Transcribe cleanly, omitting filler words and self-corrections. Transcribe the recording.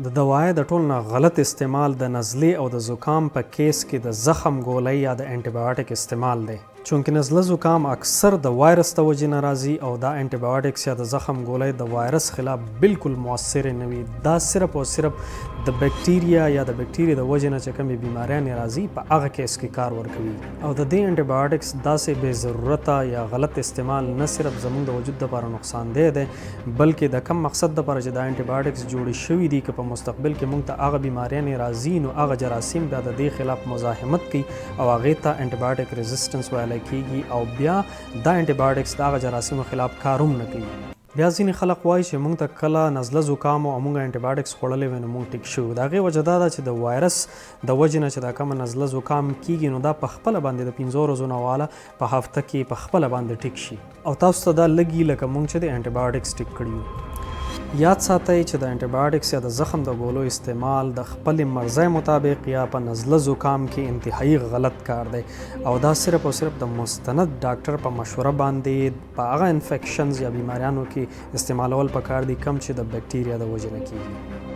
د دوای د ټول نه غلط استعمال د نزلې او د زکام په کیس کې د زخم ګولۍ یا د انټي بایوټیک استعمال دی. چونکه نزله زکام اکثر د وایرس د وجې نه راځي او دا انټي بایوټکس یا د زخم ګولۍ د وایرس خلاف بالکل مؤثر نه وي. دا صرف او صرف د بکټیریا یا د بکټیریا د وجې نه چې کومې بیماریانې راځي په هغه کیس کې کار ورکوي. او د دې انټي بایوټکس داسې بې ضرورته یا غلط استعمال نه صرف زموږ د وجود لپاره نقصان دی بلکې د کم مقصد لپاره چې دا انټي بایوټکس جوړې شوي دي که په مستقبل کې موږ ته هغه بیماریانې راځي نو هغه جراثیم بیا د دې خلاف مزاحمت کوي او هغې ته انټي بایوټیک ریزسټنس ویلی کیږي او بیا دا انټي بایوټکس د هغه جراثیمو خلاف کار هم نه کوي. بیا ځینې خلک وایي چې موږ ته کله نزله زکام او موږ انټي بایوټکس خوړلی وی نو موږ ټیک شو. د هغې وجه دا ده چې د وایرس د وجې نه چې دا کومه نزله زکام کیږي نو دا په خپله باندې د 5 ورځو نه واله په هفته کې په خپله باندې ټیک شي او تاسو ته دا لګي لکه موږ چې د انټي بایوټکس ټیک کړي یو. یاد ساتئ چې د انټي بایوټکس یا د زخم د ګولو استعمال د خپلې مرضۍ مطابق یا په نزله زکام کې انتهایی غلط کار دی او دا صرف او صرف د مستند ډاکټر په مشوره باندې په هغه انفیکشنز یا بیماریانو کې استعمالول پکار دي کم چې د بکټیریا د وجې نه کیږي.